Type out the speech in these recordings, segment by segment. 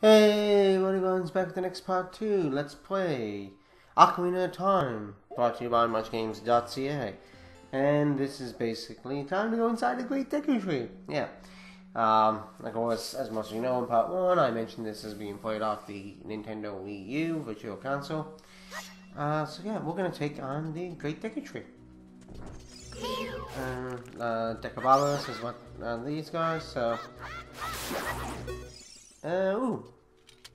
Hey, everyone's back with the next part 2. Let's play Ocarina of Time, brought to you by muchgames.ca. And this is basically time to go inside the Great Deku Tree. Yeah. Of course, as most of you know, in part 1, I mentioned this is being played off the Nintendo Wii U Virtual Console. So yeah, we're going to take on the Great Deku Tree. Decabalos is what these guys, so... ooh.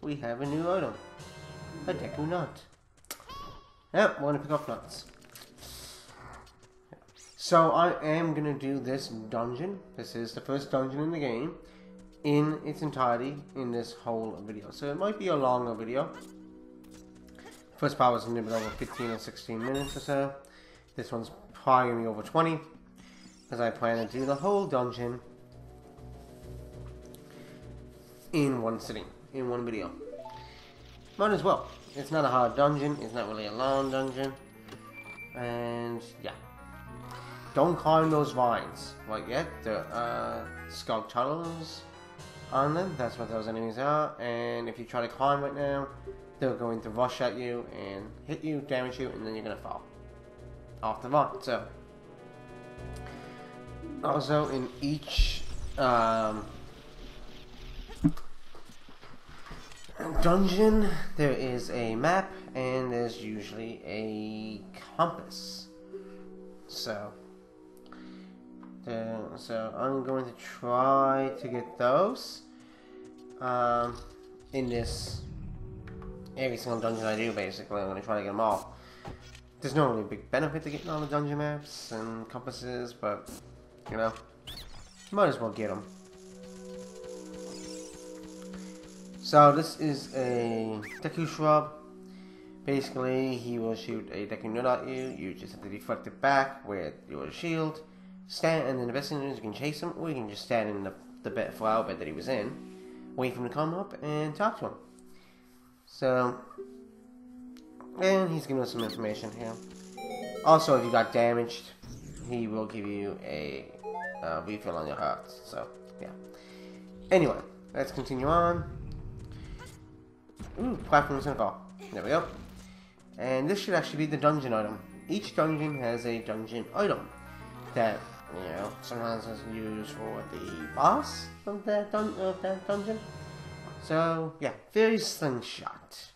We have a new item. A Deku Nut. Yep, want to pick up nuts. So I am going to do this dungeon. This is the first dungeon in the game. In its entirety in this whole video. So it might be a longer video. First part was a little bit over 15 or 16 minutes or so. This one's probably going to be over 20. Because I plan to do the whole dungeon in one sitting. In one video. Might as well. It's not a hard dungeon. It's not really a long dungeon. And yeah. Don't climb those vines right yet. The skull tunnels on them. That's what those enemies are. And if you try to climb right now, they're going to rush at you and hit you, damage you, and then you're going to fall off the vine. So also in each dungeon there is a map and there's usually a compass. So I'm going to try to get those in this every single dungeon I do. Basically, I'm going to try to get them all. There's no really big benefit to getting all the dungeon maps and compasses, but you know, might as well get them. So this is a Deku Shrub. Basically, he will shoot a Deku Nut at you. You just have to deflect it back with your shield. Stand, and then the best thing is you can chase him, or you can just stand in the flower bed that he was in, wait for him to come up and talk to him. So, and he's giving us some information here. Also, if you got damaged, he will give you a refill on your hearts. So, yeah. Anyway, let's continue on. Ooh, platform's gonna fall. There we go. And this should actually be the dungeon item. Each dungeon has a dungeon item that, you know, sometimes is used for the boss of that dungeon. So, yeah, very slingshot.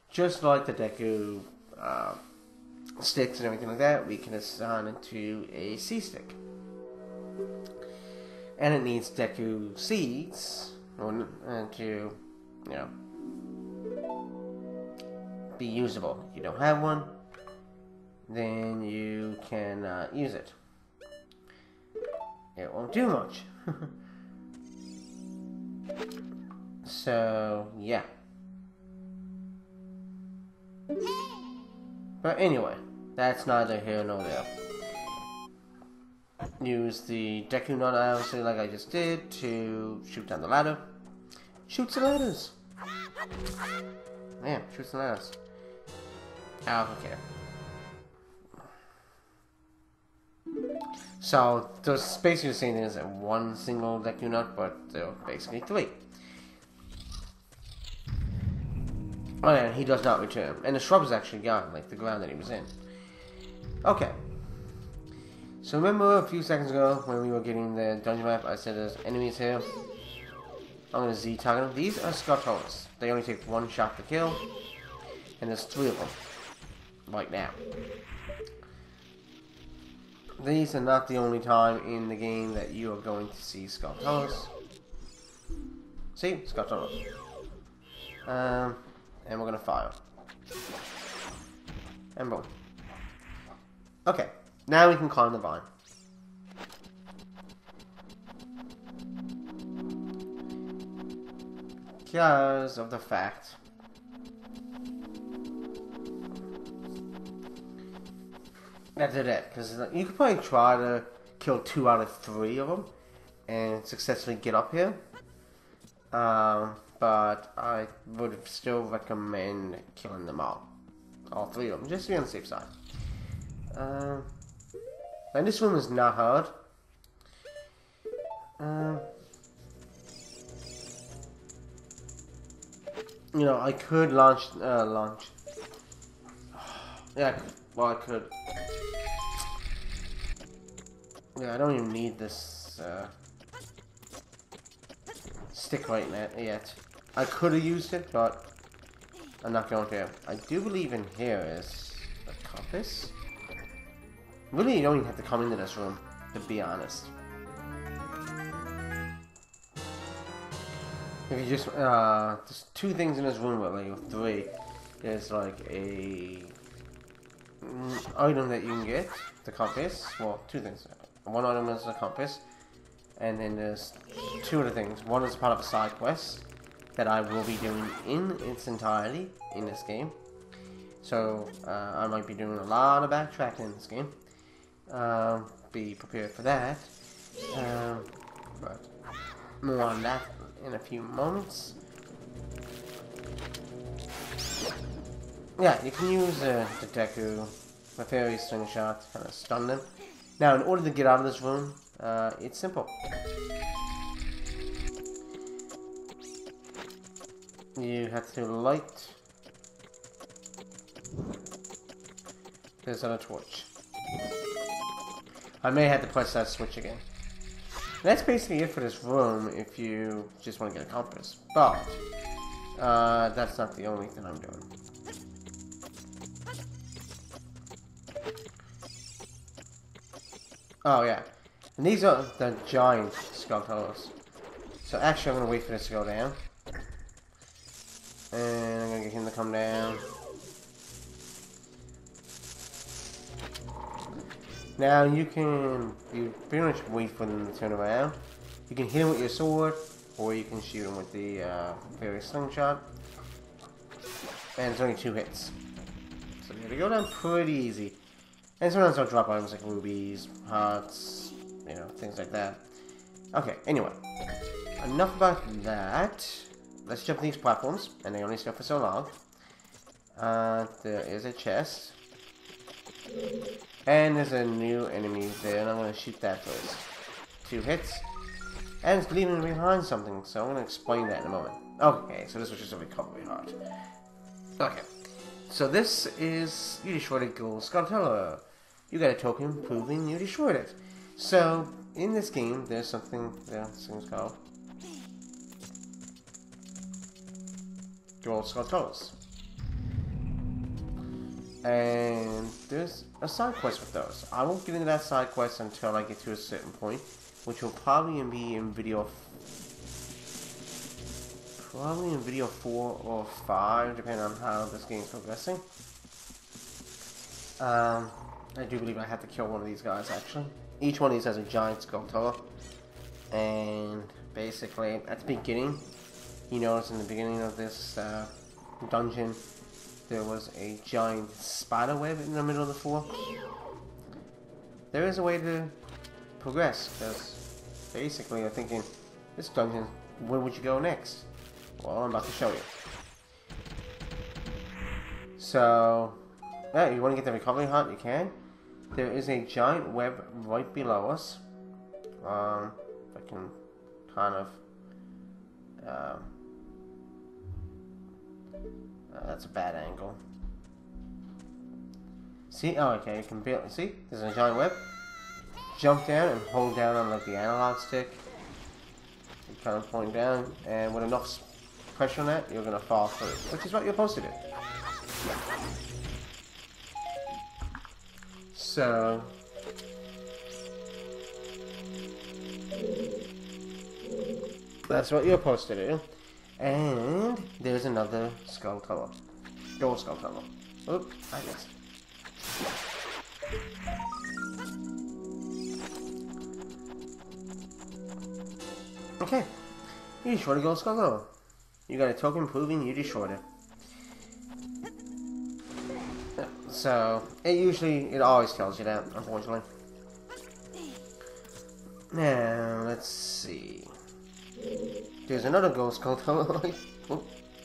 Just like the Deku sticks and everything like that, we can assign it to a C stick. And it needs Deku seeds to, you know, be usable. If you don't have one, then you can use it. It won't do much. So, yeah. But anyway, that's neither here nor there. Use the Deku Nut, obviously, like I just did, to shoot down the ladder. Shoot some ladders! Yeah, shoot some ladders. Oh, okay. So, there's basically the same thing as one single Deku Nut, but there are basically 3. Oh, and he does not return. And the shrub is actually gone, like the ground that he was in. Okay. So remember a few seconds ago when we were getting the dungeon map, I said there's enemies here. I'm going to Z-target them. These are Scotolas. They only take 1 shot to kill. And there's 3 of them. Right now. These are not the only time in the game that you are going to see Scotolas. See? Scotolas. And we're going to fire. And boom. Okay. Now we can climb the vine. Because of the fact that did it. Because you could probably try to kill 2 out of 3 of them and successfully get up here. But I would still recommend killing them all. All 3 of them, just to be on the safe side. And this one is not hard. You know, I could launch. Yeah, well, I could. Yeah, I don't even need this stick right now yet. I could have used it, but I'm not going to. I do believe in here is a compass. Really, you don't even have to come into this room, to be honest. If you just, there's two things in this room, really, or three. There's like a item that you can get, the compass. Well, two things. One item is a compass, and then there's two other things. One is part of a side quest that I will be doing in its entirety in this game. So, I might be doing a lot of backtracking in this game. Be prepared for that. But more on that in a few moments. Yeah, you can use the Deku, the fairy slingshot, to kind of stun them. Now, in order to get out of this room, it's simple. You have to light this other torch. I may have to press that switch again. That's basically it for this room if you just want to get a compass. But, that's not the only thing I'm doing. Oh yeah, and these are the giant skulltulas. So actually I'm going to wait for this to go down. And I'm going to get him to come down. Now you pretty much wait for them to turn around. You can hit him with your sword, or you can shoot him with the fairy slingshot. And it's only 2 hits. So they go down pretty easy. And sometimes I'll drop items like rubies, hearts, you know, things like that. Okay, anyway. Enough about that. Let's jump these platforms, and they only stay for so long. There is a chest. And there's a new enemy there, and I'm going to shoot that first. 2 hits. And it's leaving behind something, so I'm going to explain that in a moment. Okay, so this was just a recovery heart. Okay. So this is, you destroyed a gold skulltula. You got a token proving you destroyed it. So, in this game, there's something, this thing's called gold skulltulas. And there's a side quest with those. I won't get into that side quest until I get to a certain point, which will probably be in video 4 or 5, depending on how this game's progressing. I do believe I have to kill one of these guys, actually. Each one of these has a giant skulltula. And basically, at the beginning, you notice in the beginning of this dungeon, there was a giant spider web in the middle of the floor. There is a way to progress, because basically I'm thinking, this dungeon, where would you go next? Well, I'm about to show you. So, yeah, you want to get the recovery heart, you can. There is a giant web right below us. I can kind of... that's a bad angle. See? Oh, okay, you can barely... See? There's a giant web. Jump down and hold down on like the analog stick. You kind of point down, and with enough pressure on that, you're going to fall through. Which is what you're supposed to do. So... that's what you're supposed to do. And there's another skulltula. Gold skulltula. Oop, I missed. Okay. You destroyed a gold skulltula. You got a token proving you destroyed it. So, it always tells you that, unfortunately. Now, let's see. There's another gold skulltula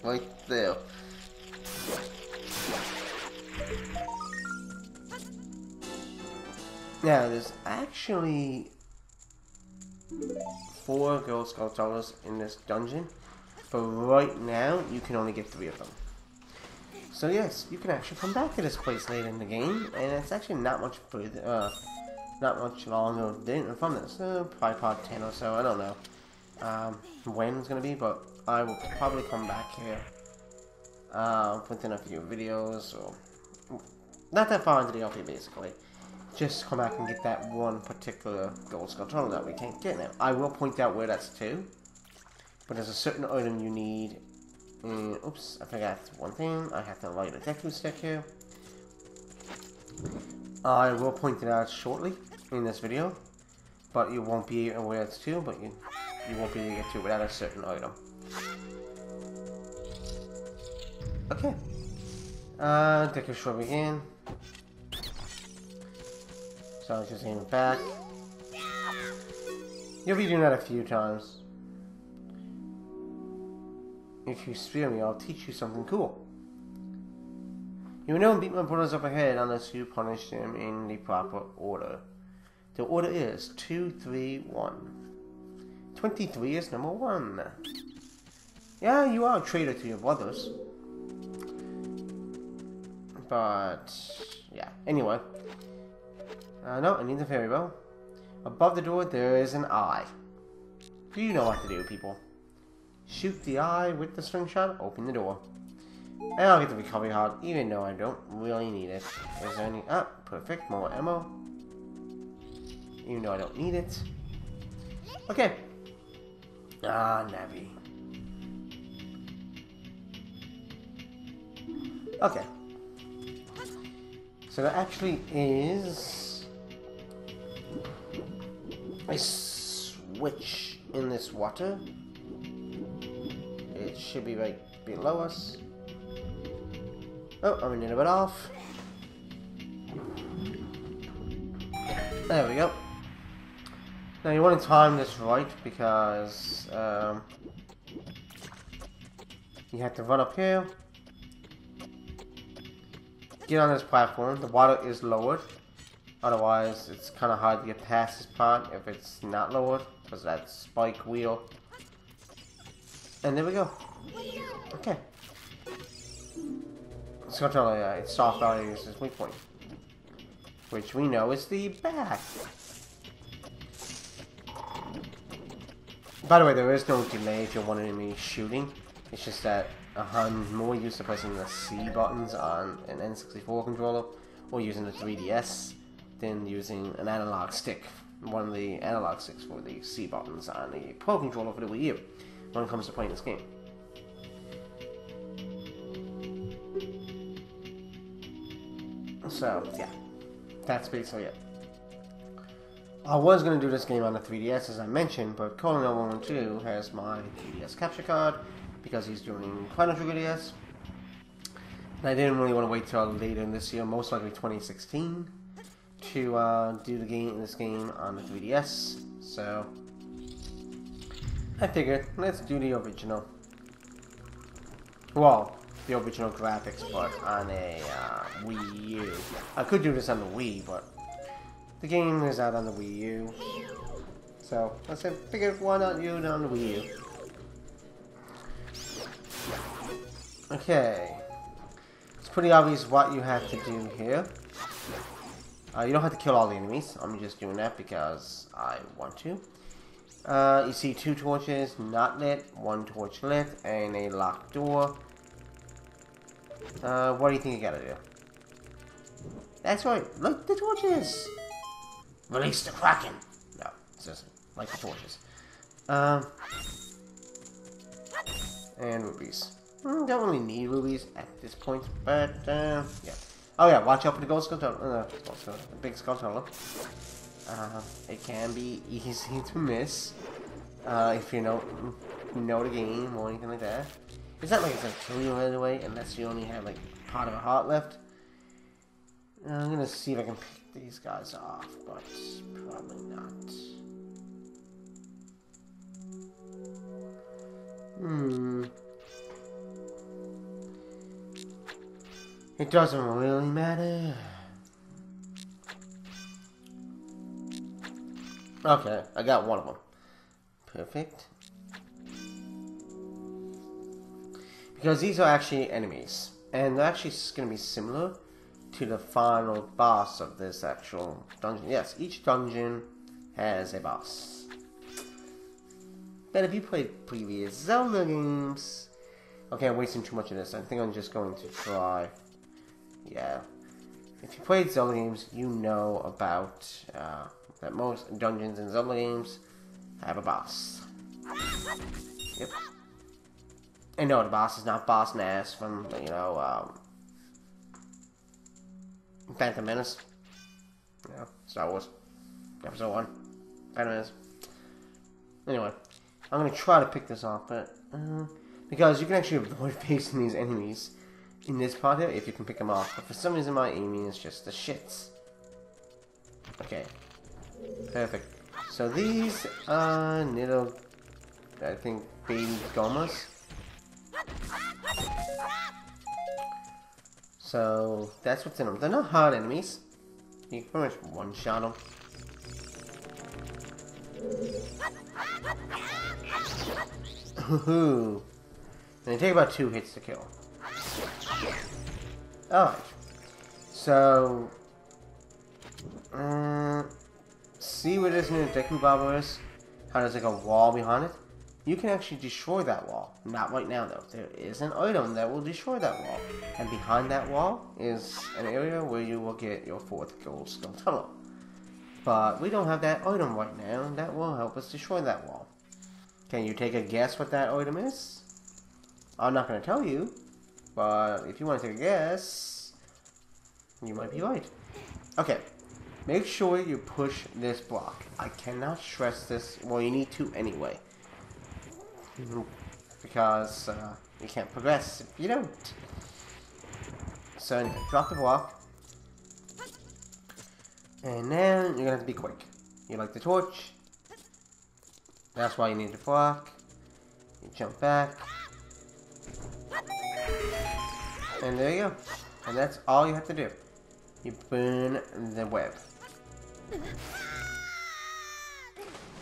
right there. Now, there's actually 4 gold skulltulas in this dungeon. But right now, you can only get 3 of them. So yes, you can actually come back to this place later in the game, and it's actually not much further, not much longer from this. Probably part 10 or so, I don't know when it's going to be, but I will probably come back here within a few videos, or not that far into the LP basically. Just come back and get that one particular gold skull turtle that we can't get now. I will point out where that's to, but there's a certain item you need. Oops, I forgot one thing. I have to light a Deku stick here. I will point it out shortly in this video, but you won't be aware it's to, but you won't be able to get to it without a certain item. Okay. Deku Shrub again. So I'll just aim it back. You'll be doing that a few times. If you spear me, I'll teach you something cool. You will never beat my brothers up ahead unless you punish them in the proper order. The order is 2, 3, 1. 23 is number 1. Yeah, you are a traitor to your brothers. But, yeah. Anyway. No, I need the fairy bow. Above the door, there is an eye. Do you know what to do, people? Shoot the eye with the slingshot, open the door. And I'll get the recovery heart, even though I don't really need it. Is there any... Ah, perfect, more ammo. Even though I don't need it. Okay. Ah, Navi. Okay. So there actually is a switch in this water. It should be right below us. Oh, I'm a little bit off. There we go. Now you want to time this right because you have to run up here. Get on this platform. The water is lowered. Otherwise, it's kind of hard to get past this part if it's not lowered because that spike wheel. And there we go. Okay. Let's go to its soft value is its weak point, which we know is the back. By the way, there is no delay if you're wanting me shooting. It's just that I'm more used to pressing the C buttons on an N64 controller or using the 3DS than using an analog stick, one of the analog sticks for the C buttons on the Pro controller for the Wii U when it comes to playing this game. So, yeah, that's basically it. I was going to do this game on the 3DS as I mentioned, but Colin0112 has my 3DS capture card because he's doing Chrono Trigger DS. And I didn't really want to wait till later in this year, most likely 2016, to do this game on the 3DS. So I figured, let's do the original. Well, the original graphics, but on a Wii U. I could do this on the Wii, but the game is out on the Wii U. So I figured, why not do it on the Wii U? Okay. It's pretty obvious what you have to do here. You don't have to kill all the enemies. I'm just doing that because I want to. You see 2 torches not lit, 1 torch lit, and a locked door. What do you think you gotta do? That's right, light the torches! Release the Kraken! No, it's just light the torches. And rubies. Don't really need rubies at this point, but yeah. Oh yeah, watch out for the gold skull turtle. The big skull turtle. It can be easy to miss if you know the game or anything like that. It's not like it's gonna kill you right away unless you only have like part of a heart left. I'm gonna see if I can pick these guys off, but probably not. It doesn't really matter. Okay, I got one of them. Perfect. Because these are actually enemies. And they're actually going to be similar to the final boss of this actual dungeon. Yes, each dungeon has a boss. But if you played previous Zelda games... Okay, I'm wasting too much of this. I think I'm just going to try... Yeah. If you played Zelda games, you know about that most dungeons in Zelda games have a boss. Yep. And no, the boss is not Boss Nass from, you know, Phantom Menace. Yeah, Star Wars. Episode 1. Phantom Menace. Anyway, I'm going to try to pick this off, but... because you can actually avoid facing these enemies in this part here if you can pick them off. But for some reason my aiming is just the shits. Okay. Perfect. So these are little, I think, baby Gohmas. So that's what's in them. They're not hard enemies. You can pretty much one-shot them. Woohoo! And they take about 2 hits to kill. Alright. So... see where this new Deku Baba is? How there's like a wall behind it? You can actually destroy that wall. Not right now though. There is an item that will destroy that wall. And behind that wall is an area where you will get your 4th gold skull tunnel. But we don't have that item right now. That will help us destroy that wall. Can you take a guess what that item is? I'm not going to tell you. But if you want to take a guess, you might be right. Okay. Make sure you push this block. I cannot stress this. Well, you need to anyway. Because you can't progress if you don't. So anyway, drop the block. And then you're going to have to be quick. You like the torch. That's why you need the block. You jump back. And there you go. And that's all you have to do. You burn the web.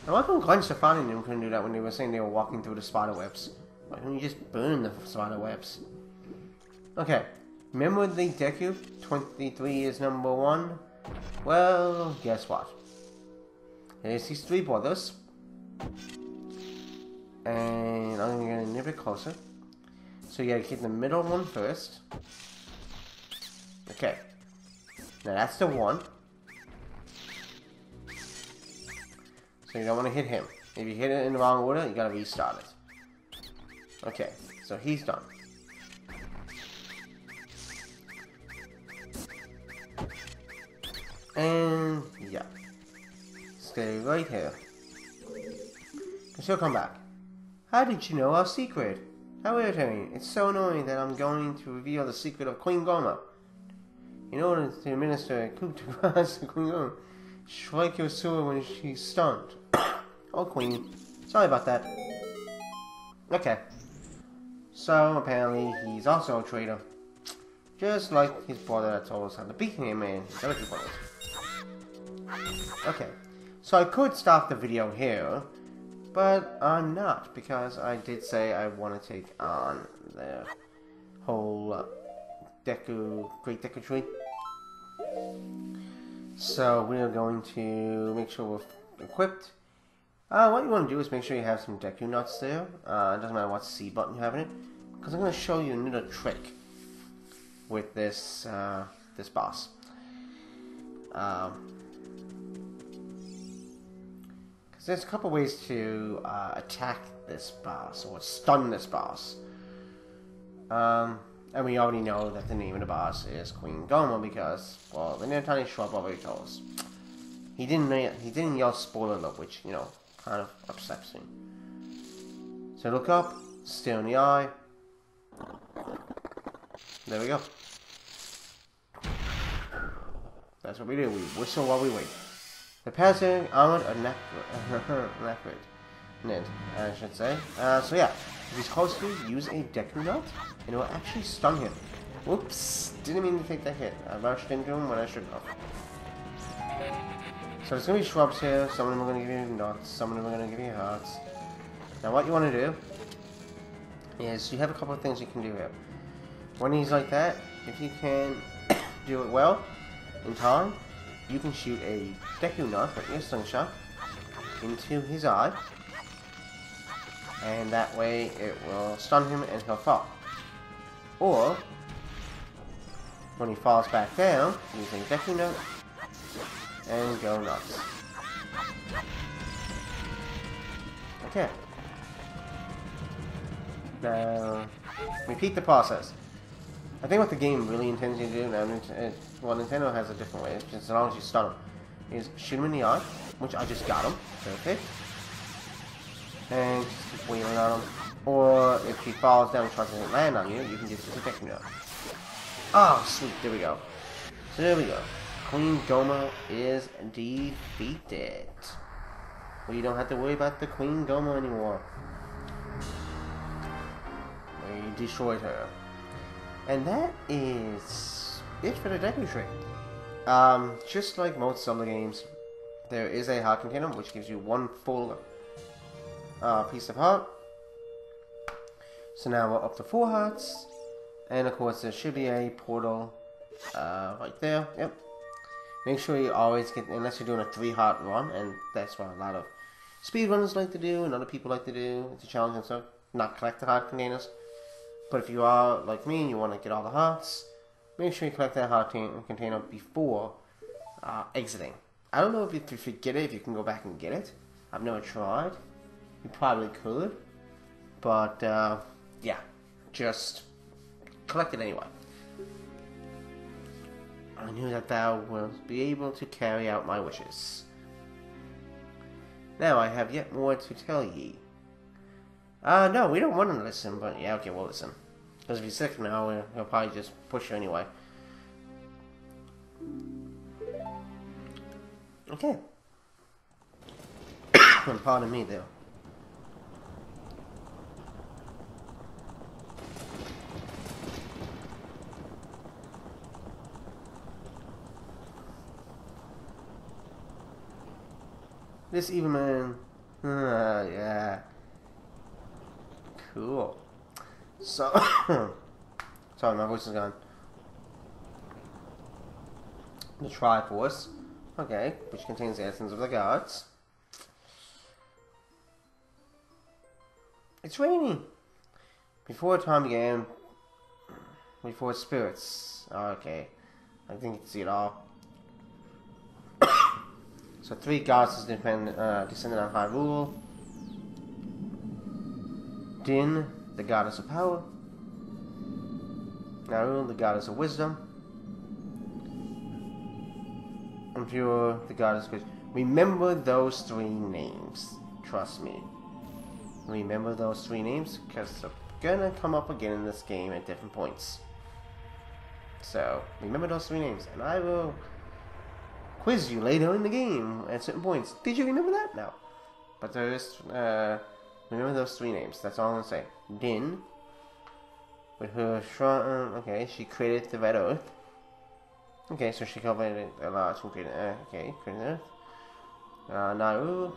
Now, why couldn't Glenn Stefani and them couldn't do that when they were saying they were walking through the spider webs? Why don't you just burn the spider webs? Okay. Remember the Deku? 23 is number 1? Well, guess what? There's these 3 brothers. And I'm going to get a little bit closer. So you gotta hit the middle one first. Okay. Now that's the 1. So you don't want to hit him. If you hit it in the wrong order, you gotta restart it. Okay, so he's done. And yeah. Stay right here. Cause he'll come back. How did you know our secret? How irritating. It's so annoying that I'm going to reveal the secret of Queen Gohma. In order to administer a coup de grace to Queen Gohma, strike your sword when she's stunned. Oh, Queen. Sorry about that. Okay. So, apparently, he's also a traitor. Just like his brother that told us how to beat him and his other 2 brothers. Okay. So, I could stop the video here. But I'm not, because I did say I want to take on the whole Great Deku Tree. So we're going to make sure we're equipped. What you want to do is make sure you have some Deku nuts there. It doesn't matter what C button you have in it, because I'm going to show you a little trick with this this boss. There's a couple ways to attack this boss, or stun this boss. And we already know that the name of the boss is Queen Gohma because, well, the little tiny shrub already told us. He didn't yell spoiler alert, which, you know, kind of upsets me. So look up, stare in the eye. There we go. That's what we do, we whistle while we wait. The passing armored Ned, I should say. So yeah, if he's close to you, use a Deku Nut, and it will actually stun him. Whoops, didn't mean to take that hit. I rushed into him when I shouldn't have. So there's going to be shrubs here, some of them are going to give you nuts, some of them are going to give you hearts. Now what you want to do is you have a couple of things you can do here. When he's like that, if you can do it well, in time, you can shoot a Deku Nut with your slingshot into his eye, and that way it will stun him and he'll fall. Or, when he falls back down, use a Deku Nut and go nuts. Okay. Now, repeat the process. I think what the game really intends you to do now, well, Nintendo has a different way, just as long as you stun him, is shoot him in the eye, which I just got him, perfect, and just keep wailing on him. Or if he falls down and tries to land on you, you can just use a Deku Nut. Oh, sweet, there we go. So there we go. Queen Gohma is defeated. We don't have to worry about the Queen Gohma anymore. We destroyed her. And that is it for the Deku Tree. Just like most Zelda games, there is a heart container which gives you one full piece of heart. So now we're up to 4 hearts. And of course there should be a portal right there. Yep. Make sure you always get, unless you're doing a 3-heart run, and that's what a lot of speedrunners like to do and other people like to do. It's a challenge and stuff. Not collect the heart containers. But if you are like me and you want to get all the hearts, make sure you collect that heart container before exiting. I don't know if you get it, if you can go back and get it. I've never tried. You probably could. But, yeah. Just collect it anyway. I knew that thou wilt be able to carry out my wishes. Now I have yet more to tell ye. No, we don't want to listen, but yeah, okay, we'll listen. Because if he's sick now, he'll probably just push you anyway. Okay. Pardon me there. This evil man. Yeah. Cool. So, sorry, my voice is gone. The Triforce. Okay, which contains the essence of the gods. It's raining. Before time began, before spirits. Okay, I think you can see it all. So 3 gods descended on Hyrule. Din, the goddess of power. Naru, the goddess of wisdom. And Pure, the goddess of grace. Remember those 3 names. Trust me. Remember those 3 names, because they're gonna come up again in this game at different points. So, remember those 3 names, and I will quiz you later in the game at certain points. Did you remember that? No. But there is, remember those 3 names. That's all I'm gonna say. Din, with her shrine, okay, she created the Red Earth. Okay, so she covered a lot. Created Earth. Naru,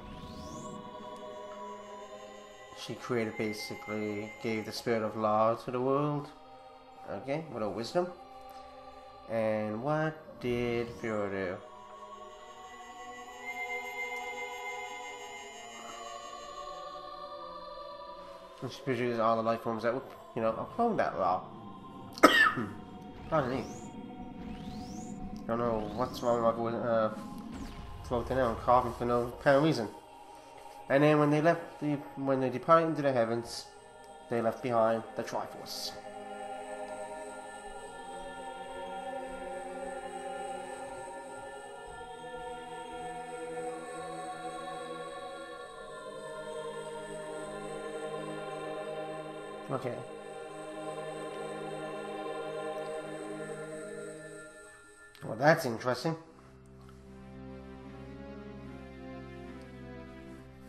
she created, basically, gave the spirit of law to the world. Okay, with her wisdom. And what did Furo do? And she produces all the life forms that would, uphold that law. Pardon me. I don't know what's wrong with my floating out and coughing for no apparent reason. And then when they departed into the heavens, they left behind the Triforce. Okay. Well, that's interesting.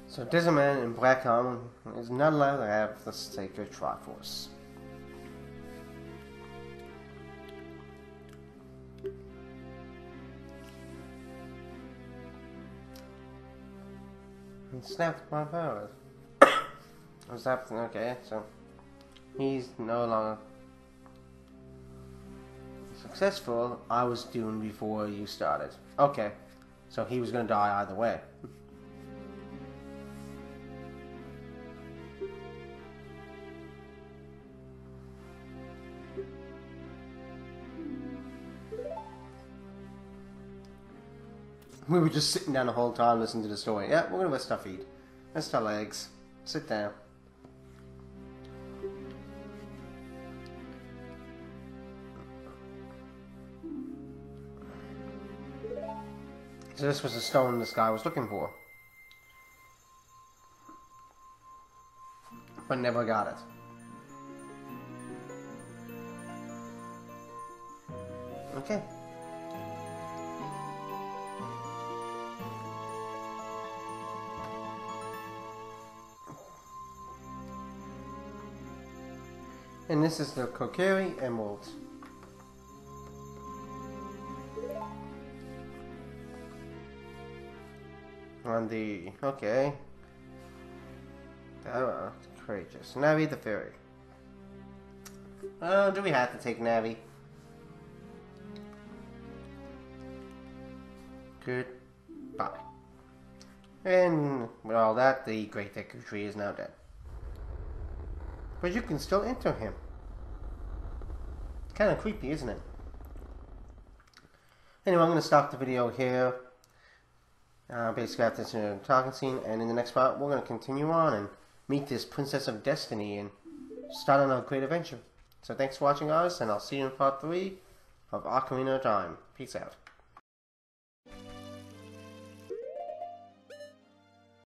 So, Desert Man in Black Armor is not allowed to have the sacred Triforce. And snapped my powers. What's happening? Okay, so He's no longer successful. I was doomed before you started. Okay. So he was going to die either way. We were just sitting down the whole time listening to the story. Yeah, we're going to rest our feet. Rest our legs. Sit down. So this was the stone this guy was looking for. But never got it. Okay. And this is the Kokiri Emerald. On the... okay. Courageous. Navi the Fairy. Do we have to take Navi? Goodbye. And with all that, the Great Deku Tree is now dead. But you can still enter him. Kind of creepy, isn't it? Anyway, I'm going to stop the video here. Basically after this talking scene, and in the next part we're going to continue on and meet this Princess of Destiny and start on a great adventure. So thanks for watching, guys, and I'll see you in part 3 of Ocarina of Time. Peace out.